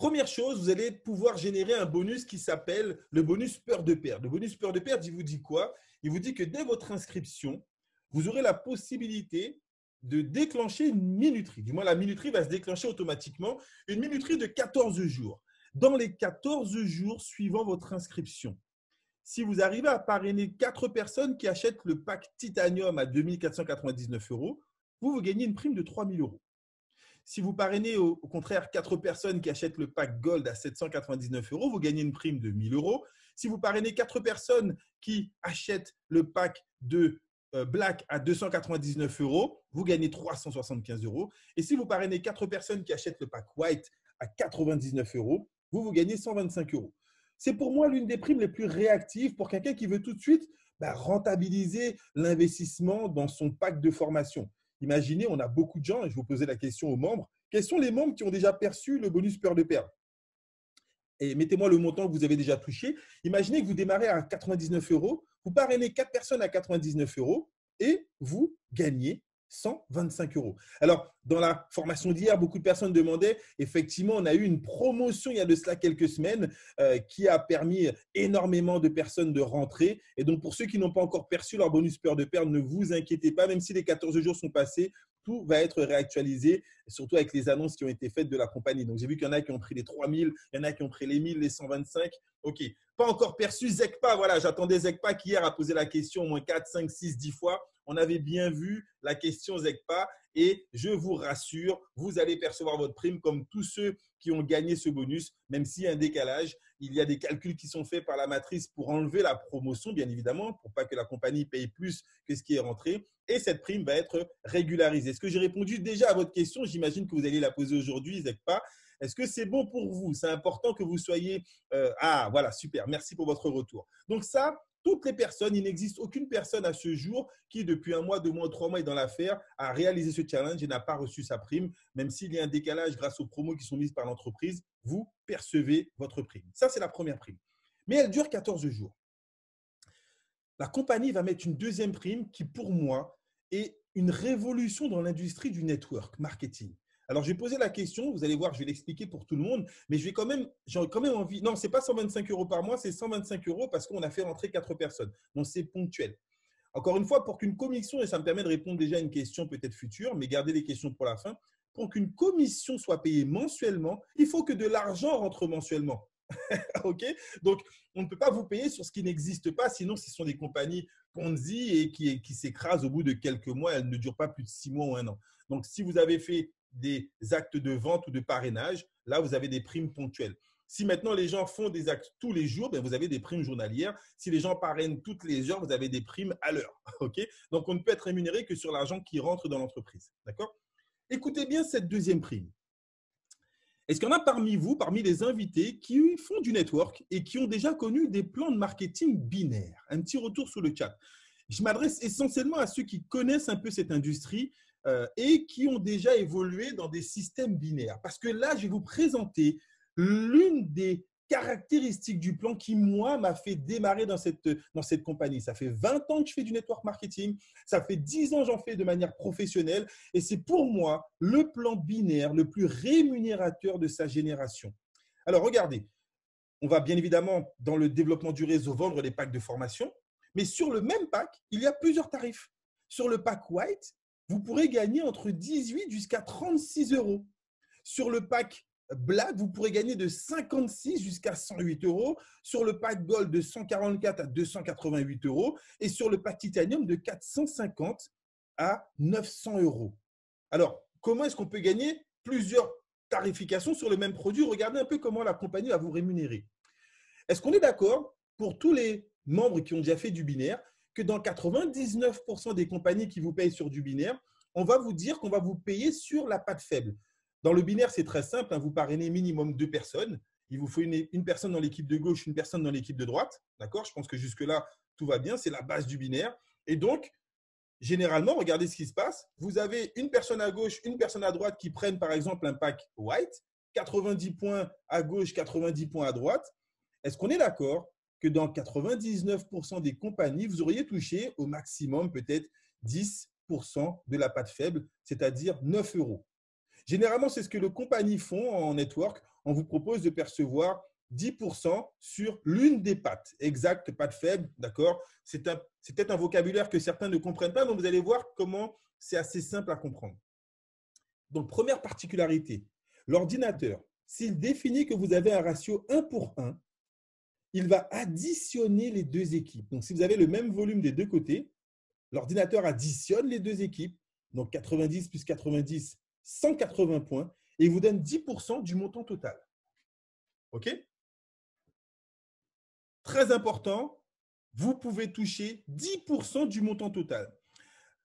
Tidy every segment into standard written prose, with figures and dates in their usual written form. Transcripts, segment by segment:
Première chose, vous allez pouvoir générer un bonus qui s'appelle le bonus peur de perdre. Le bonus peur de perdre, il vous dit quoi? Il vous dit que dès votre inscription, vous aurez la possibilité de déclencher une minuterie. Du moins, la minuterie va se déclencher automatiquement. Une minuterie de 14 jours. Dans les 14 jours suivant votre inscription, si vous arrivez à parrainer 4 personnes qui achètent le pack Titanium à 2 499 €, vous gagnez une prime de 3 000 €. Si vous parrainez au contraire 4 personnes qui achètent le pack Gold à 799 €, vous gagnez une prime de 1 000 €. Si vous parrainez 4 personnes qui achètent le pack de Black à 299 €, vous gagnez 375 €. Et si vous parrainez 4 personnes qui achètent le pack White à 99 €, vous gagnez 125 €. C'est pour moi l'une des primes les plus réactives pour quelqu'un qui veut tout de suite rentabiliser l'investissement dans son pack de formation. Imaginez, on a beaucoup de gens, et je vous posais la question aux membres, quels sont les membres qui ont déjà perçu le bonus peur de perdre? Et mettez-moi le montant que vous avez déjà touché. Imaginez que vous démarrez à 99 €, vous parrainez 4 personnes à 99 € et vous gagnez 125 €. Alors, dans la formation d'hier, beaucoup de personnes demandaient, effectivement, on a eu une promotion il y a de cela quelques semaines qui a permis énormément de personnes de rentrer. Et donc, pour ceux qui n'ont pas encore perçu leur bonus peur de perdre, ne vous inquiétez pas, même si les 14 jours sont passés, tout va être réactualisé, surtout avec les annonces qui ont été faites de la compagnie. Donc, j'ai vu qu'il y en a qui ont pris les 3000, il y en a qui ont pris les 1000, les 125. OK. Pas encore perçu Zekpa. Voilà, j'attendais Zekpa qui hier a posé la question au moins 4, 5, 6, 10 fois. On avait bien vu la question Zekpa et je vous rassure, vous allez percevoir votre prime comme tous ceux qui ont gagné ce bonus, même s'il y a un décalage. Il y a des calculs qui sont faits par la matrice pour enlever la promotion, bien évidemment, pour pas que la compagnie paye plus que ce qui est rentré. Et cette prime va être régularisée. Est-ce que j'ai répondu déjà à votre question? J'imagine que vous allez la poser aujourd'hui, Zekpa. Est-ce que c'est bon pour vous? C'est important que vous soyez… voilà, super. Merci pour votre retour. Donc ça, toutes les personnes, il n'existe aucune personne à ce jour qui, depuis 1 mois, 2 mois, 3 mois est dans l'affaire, a réalisé ce challenge et n'a pas reçu sa prime. Même s'il y a un décalage grâce aux promos qui sont mises par l'entreprise, vous percevez votre prime. Ça, c'est la première prime. Mais elle dure 14 jours. La compagnie va mettre une deuxième prime qui, pour moi, est une révolution dans l'industrie du network marketing. Alors, je vais poser la question, vous allez voir, je vais l'expliquer pour tout le monde, mais j'ai quand même envie… Non, ce n'est pas 125 € par mois, c'est 125 € parce qu'on a fait rentrer 4 personnes. Donc, c'est ponctuel. Encore une fois, pour qu'une commission, et ça me permet de répondre déjà à une question peut-être future, mais gardez les questions pour la fin, pour qu'une commission soit payée mensuellement, il faut que de l'argent rentre mensuellement. OK? Donc, on ne peut pas vous payer sur ce qui n'existe pas, sinon ce sont des compagnies Ponzi et qui s'écrasent au bout de quelques mois. Elles ne durent pas plus de 6 mois ou 1 an. Donc, si vous avez fait des actes de vente ou de parrainage, là, vous avez des primes ponctuelles. Si maintenant les gens font des actes tous les jours, vous avez des primes journalières. Si les gens parrainent toutes les heures, vous avez des primes à l'heure. OK? Donc, on ne peut être rémunéré que sur l'argent qui rentre dans l'entreprise. D'accord? Écoutez bien cette deuxième prime. Est-ce qu'il y en a parmi vous, parmi les invités, qui font du network et qui ont déjà connu des plans de marketing binaires? Un petit retour sur le chat. Je m'adresse essentiellement à ceux qui connaissent un peu cette industrie et qui ont déjà évolué dans des systèmes binaires. Parce que là, je vais vous présenter l'une des caractéristiques du plan qui, moi, m'a fait démarrer dans cette compagnie. Ça fait 20 ans que je fais du network marketing. Ça fait 10 ans que j'en fais de manière professionnelle. Et c'est pour moi le plan binaire le plus rémunérateur de sa génération. Alors, regardez, on va bien évidemment, dans le développement du réseau, vendre des packs de formation. Mais sur le même pack, il y a plusieurs tarifs. Sur le pack White, vous pourrez gagner entre 18 jusqu'à 36 €. Sur le pack Black, vous pourrez gagner de 56 jusqu'à 108 €. Sur le pack Gold, de 144 à 288 €. Et sur le pack Titanium, de 450 à 900 €. Alors, comment est-ce qu'on peut gagner plusieurs tarifications sur le même produit? Regardez un peu comment la compagnie va vous rémunérer. Est-ce qu'on est d'accord pour tous les membres qui ont déjà fait du binaire que dans 99% des compagnies qui vous payent sur du binaire, on va vous dire qu'on va vous payer sur la patte faible? Dans le binaire, c'est très simple. Vous parrainez minimum 2 personnes. Il vous faut une personne dans l'équipe de gauche, une personne dans l'équipe de droite. D'accord? Je pense que jusque-là, tout va bien. C'est la base du binaire. Et donc, généralement, regardez ce qui se passe. Vous avez une personne à gauche, une personne à droite qui prennent par exemple un pack White, 90 points à gauche, 90 points à droite. Est-ce qu'on est d'accord que dans 99% des compagnies, vous auriez touché au maximum peut-être 10% de la patte faible, c'est-à-dire 9 €? Généralement, c'est ce que les compagnies font en network. on vous propose de percevoir 10% sur l'une des pattes. Exact, patte faible, d'accord? C'est peut-être un vocabulaire que certains ne comprennent pas, donc vous allez voir comment c'est assez simple à comprendre. Donc, première particularité, l'ordinateur, s'il définit que vous avez un ratio 1 pour 1, il va additionner les deux équipes. Donc, si vous avez le même volume des deux côtés, l'ordinateur additionne les deux équipes, donc 90 plus 90, 180 points, et il vous donne 10% du montant total. OK? Très important, vous pouvez toucher 10% du montant total.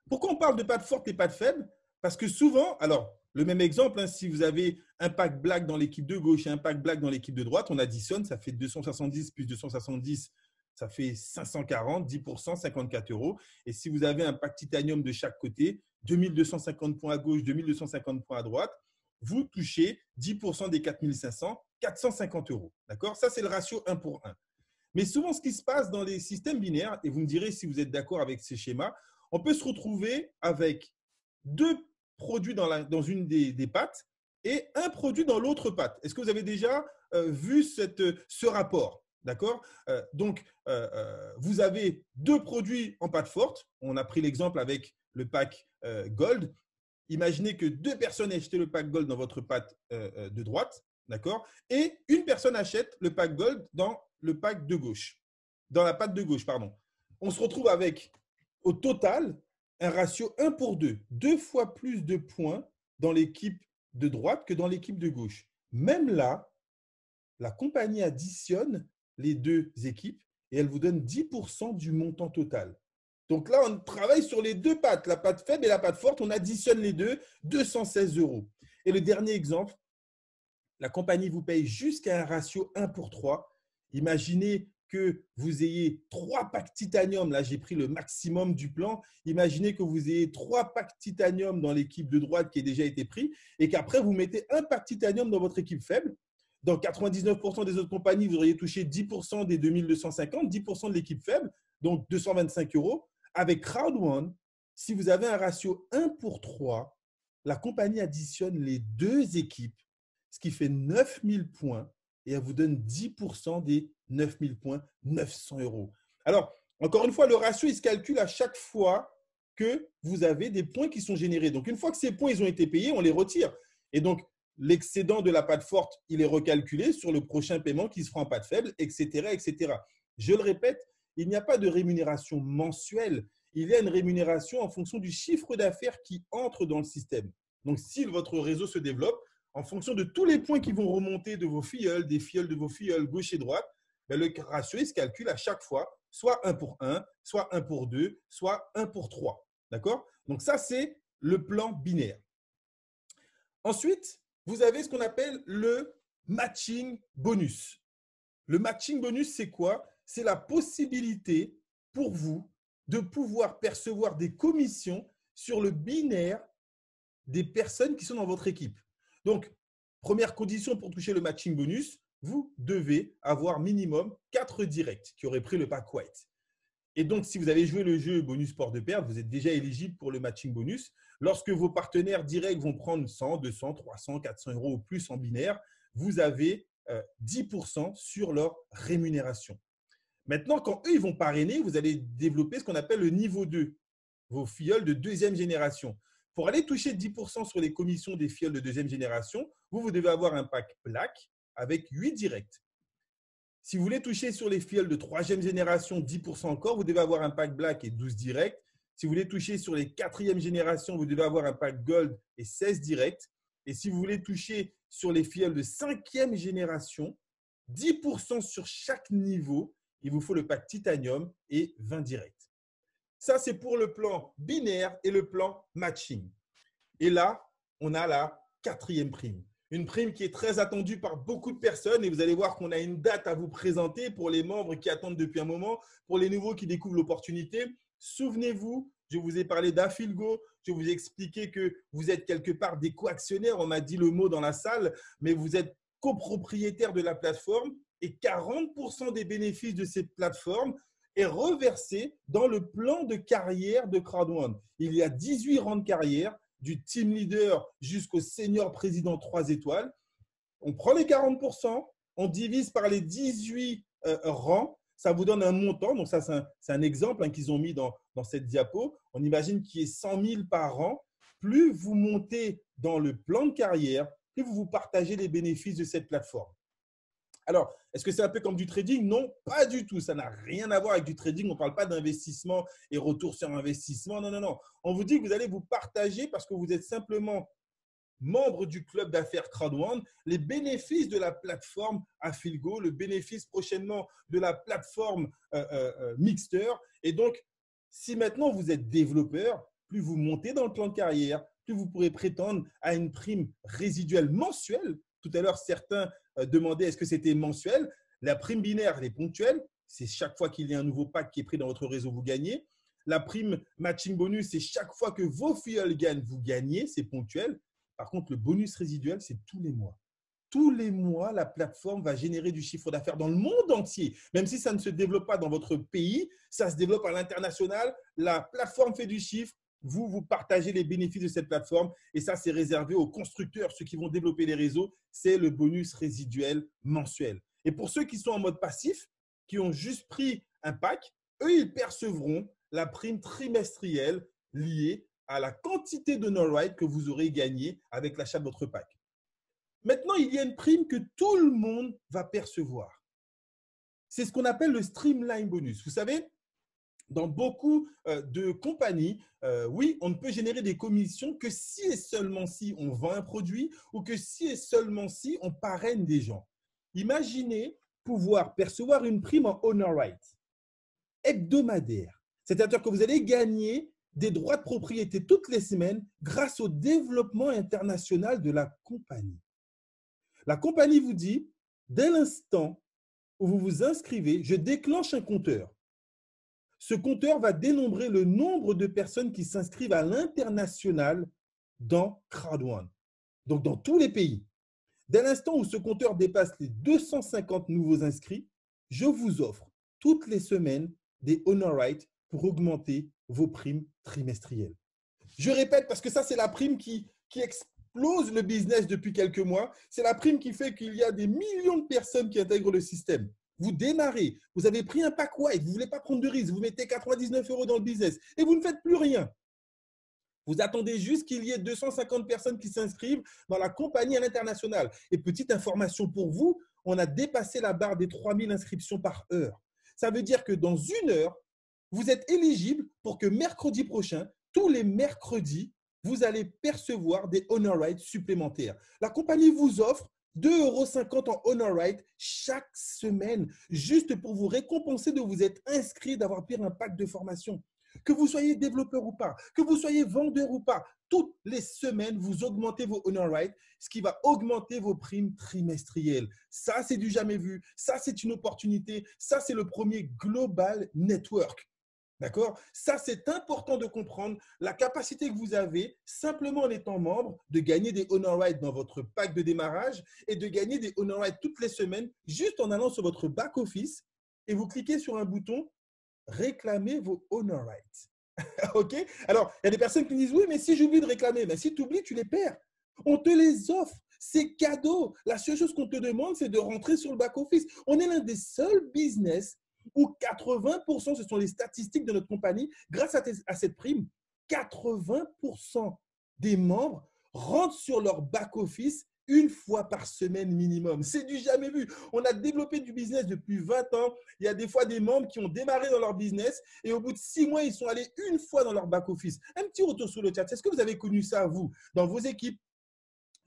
Pourquoi on parle de patte forte et patte faible? Parce que souvent, alors, le même exemple, hein, si vous avez un pack black dans l'équipe de gauche et un pack black dans l'équipe de droite, on additionne, ça fait 270 plus 270, ça fait 540, 10%, 54 €. Et si vous avez un pack titanium de chaque côté, 2250 points à gauche, 2250 points à droite, vous touchez 10% des 4500, 450 €. D'accord? Ça, c'est le ratio 1 pour 1. Mais souvent, ce qui se passe dans les systèmes binaires, et vous me direz si vous êtes d'accord avec ces schémas, on peut se retrouver avec deux produits dans une des pattes et un produit dans l'autre patte. Est-ce que vous avez déjà vu ce rapport? D'accord? Donc, vous avez deux produits en patte forte. On a pris l'exemple avec le pack Gold. Imaginez que deux personnes aient acheté le pack Gold dans votre patte de droite, d'accord? Et une personne achète le pack Gold dans le pack de gauche, dans la patte de gauche, pardon. On se retrouve avec, au total, un ratio 1 pour 2, deux fois plus de points dans l'équipe de droite que dans l'équipe de gauche. Même là, la compagnie additionne les deux équipes et elle vous donne 10% du montant total. Donc là, on travaille sur les deux pattes, la patte faible et la patte forte. On additionne les deux, 216 €. Et le dernier exemple, la compagnie vous paye jusqu'à un ratio 1 pour 3. Imaginez que vous ayez 3 packs titanium. Là, j'ai pris le maximum du plan. Imaginez que vous ayez 3 packs titanium dans l'équipe de droite qui a déjà été pris et qu'après, vous mettez un pack titanium dans votre équipe faible. Dans 99% des autres compagnies, vous auriez touché 10% des 2250, 10% de l'équipe faible, donc 225 €. Avec Crowd1, si vous avez un ratio 1 pour 3, la compagnie additionne les deux équipes, ce qui fait 9000 points et elle vous donne 10% des 9000 points, 900 €. Alors, encore une fois, le ratio, il se calcule à chaque fois que vous avez des points qui sont générés. Donc, une fois que ces points ils ont été payés, on les retire. Et donc, l'excédent de la patte forte, il est recalculé sur le prochain paiement qui se fera en patte faible, etc., etc. Je le répète, il n'y a pas de rémunération mensuelle. Il y a une rémunération en fonction du chiffre d'affaires qui entre dans le système. Donc, si votre réseau se développe, en fonction de tous les points qui vont remonter de vos filleuls, des filleuls de vos filleuls gauche et droite, ben le ratio il se calcule à chaque fois, soit 1 pour 1, soit 1 pour 2, soit 1 pour 3. D'accord? Donc, ça, c'est le plan binaire. Ensuite, vous avez ce qu'on appelle le matching bonus. Le matching bonus, c'est quoi? C'est la possibilité pour vous de pouvoir percevoir des commissions sur le binaire des personnes qui sont dans votre équipe. Donc, première condition pour toucher le matching bonus, vous devez avoir minimum 4 directs qui auraient pris le pack white. Et donc, si vous avez joué le jeu bonus port de perte, vous êtes déjà éligible pour le matching bonus. Lorsque vos partenaires directs vont prendre 100, 200, 300, 400 € ou plus en binaire, vous avez 10% sur leur rémunération. Maintenant, quand eux, ils vont parrainer, vous allez développer ce qu'on appelle le niveau 2, vos filleuls de deuxième génération. Pour aller toucher 10% sur les commissions des filleuls de deuxième génération, vous devez avoir un pack black avec 8 directs. Si vous voulez toucher sur les filleuls de troisième génération, 10% encore, vous devez avoir un pack black et 12 directs. Si vous voulez toucher sur les quatrième génération, vous devez avoir un pack gold et 16 directs. Et si vous voulez toucher sur les filleuls de cinquième génération, 10% sur chaque niveau, il vous faut le pack titanium et 20 directs. Ça, c'est pour le plan binaire et le plan matching. Et là, on a la quatrième prime. Une prime qui est très attendue par beaucoup de personnes et vous allez voir qu'on a une date à vous présenter pour les membres qui attendent depuis un moment, pour les nouveaux qui découvrent l'opportunité. Souvenez-vous, je vous ai parlé d'Afilgo, je vous ai expliqué que vous êtes quelque part des co-actionnaires, on m'a dit le mot dans la salle, mais vous êtes copropriétaire de la plateforme et 40% des bénéfices de cette plateforme est reversé dans le plan de carrière de Crowd1. Il y a 18 rangs de carrière, du team leader jusqu'au senior président 3 étoiles. on prend les 40%, on divise par les 18 rangs, ça vous donne un montant. Donc, ça, c'est un exemple qu'ils ont mis dans cette diapo. On imagine qu'il y ait 100 000 par an. Plus vous montez dans le plan de carrière, plus vous partagez les bénéfices de cette plateforme. Alors, est-ce que c'est un peu comme du trading? Non, pas du tout. Ça n'a rien à voir avec du trading. On ne parle pas d'investissement et retour sur investissement. Non, non, non. On vous dit que vous allez vous partager parce que vous êtes simplement membre du club d'affaires Crowd1, les bénéfices de la plateforme Afilgo, le bénéfice prochainement de la plateforme Mixter. Et donc, si maintenant vous êtes développeur, plus vous montez dans le plan de carrière, plus vous pourrez prétendre à une prime résiduelle mensuelle. Tout à l'heure, certains demandaient est-ce que c'était mensuel. La prime binaire, elle est ponctuelle. C'est chaque fois qu'il y a un nouveau pack qui est pris dans votre réseau, vous gagnez. La prime matching bonus, c'est chaque fois que vos filleuls gagnent, vous gagnez. C'est ponctuel. Par contre, le bonus résiduel, c'est tous les mois. Tous les mois, la plateforme va générer du chiffre d'affaires dans le monde entier. Même si ça ne se développe pas dans votre pays, ça se développe à l'international. La plateforme fait du chiffre. Vous partagez les bénéfices de cette plateforme. Et ça, c'est réservé aux constructeurs, ceux qui vont développer les réseaux. C'est le bonus résiduel mensuel. Et pour ceux qui sont en mode passif, qui ont juste pris un pack, eux, ils percevront la prime trimestrielle liée à la quantité de no-ride que vous aurez gagné avec l'achat de votre pack. Maintenant, il y a une prime que tout le monde va percevoir. C'est ce qu'on appelle le streamline bonus. Vous savez, dans beaucoup de compagnies, oui, on ne peut générer des commissions que si et seulement si on vend un produit ou que si et seulement si on parraine des gens. Imaginez pouvoir percevoir une prime en honor right hebdomadaire. C'est-à-dire que vous allez gagner des droits de propriété toutes les semaines grâce au développement international de la compagnie. La compagnie vous dit, dès l'instant où vous vous inscrivez, je déclenche un compteur. Ce compteur va dénombrer le nombre de personnes qui s'inscrivent à l'international dans Crowd1, donc dans tous les pays. Dès l'instant où ce compteur dépasse les 250 nouveaux inscrits, je vous offre toutes les semaines des honor rights pour augmenter vos primes trimestrielles. Je répète parce que ça, c'est la prime qui explose le business depuis quelques mois. C'est la prime qui fait qu'il y a des millions de personnes qui intègrent le système. Vous démarrez, vous avez pris un pack white, vous ne voulez pas prendre de risque, vous mettez 99 € dans le business et vous ne faites plus rien. Vous attendez juste qu'il y ait 250 personnes qui s'inscrivent dans la compagnie à l'international. Et petite information pour vous, on a dépassé la barre des 3000 inscriptions par heure. Ça veut dire que dans une heure, vous êtes éligible pour que mercredi prochain, tous les mercredis, vous allez percevoir des honor rights supplémentaires. La compagnie vous offre 2,50 € en honor right chaque semaine, juste pour vous récompenser de vous être inscrit, d'avoir pris un pack de formation. Que vous soyez développeur ou pas, que vous soyez vendeur ou pas, toutes les semaines, vous augmentez vos honor rights, ce qui va augmenter vos primes trimestrielles. Ça, c'est du jamais vu. Ça, c'est une opportunité. Ça, c'est le premier global network. D'accord? Ça, c'est important de comprendre la capacité que vous avez, simplement en étant membre, de gagner des honor rights dans votre pack de démarrage et de gagner des honor rights toutes les semaines, juste en allant sur votre back-office et vous cliquez sur un bouton « Réclamer vos honor rights ». OK? Alors, il y a des personnes qui disent « Oui, mais si j'oublie de réclamer, mais si tu oublies, tu les perds. » On te les offre. C'est cadeau. La seule chose qu'on te demande, c'est de rentrer sur le back-office. On est l'un des seuls business où 80%, ce sont les statistiques de notre compagnie, grâce à cette prime, 80% des membres rentrent sur leur back-office une fois par semaine minimum. C'est du jamais vu. On a développé du business depuis 20 ans. Il y a des fois des membres qui ont démarré dans leur business et au bout de 6 mois, ils sont allés une fois dans leur back-office. Un petit retour sur le chat. Est-ce que vous avez connu ça, vous, dans vos équipes?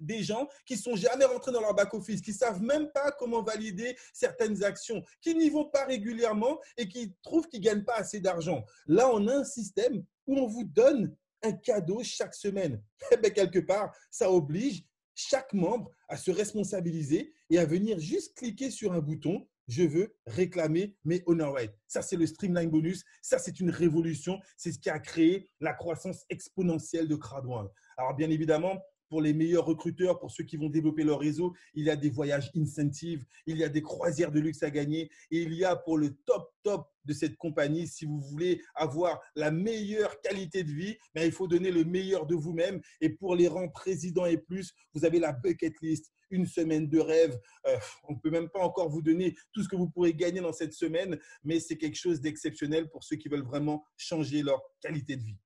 Des gens qui ne sont jamais rentrés dans leur back-office, qui ne savent même pas comment valider certaines actions, qui n'y vont pas régulièrement et qui trouvent qu'ils ne gagnent pas assez d'argent. Là, on a un système où on vous donne un cadeau chaque semaine. Et bien, quelque part, ça oblige chaque membre à se responsabiliser et à venir juste cliquer sur un bouton « Je veux réclamer mes honor rights ». Ça, c'est le Streamline Bonus. Ça, c'est une révolution. C'est ce qui a créé la croissance exponentielle de Crowd1. Alors, bien évidemment, pour les meilleurs recruteurs, pour ceux qui vont développer leur réseau, il y a des voyages incentives, il y a des croisières de luxe à gagner et il y a pour le top de cette compagnie, si vous voulez avoir la meilleure qualité de vie, ben, il faut donner le meilleur de vous-même. Et pour les rangs président et plus, vous avez la bucket list, une semaine de rêve. On ne peut même pas encore vous donner tout ce que vous pourrez gagner dans cette semaine, mais c'est quelque chose d'exceptionnel pour ceux qui veulent vraiment changer leur qualité de vie.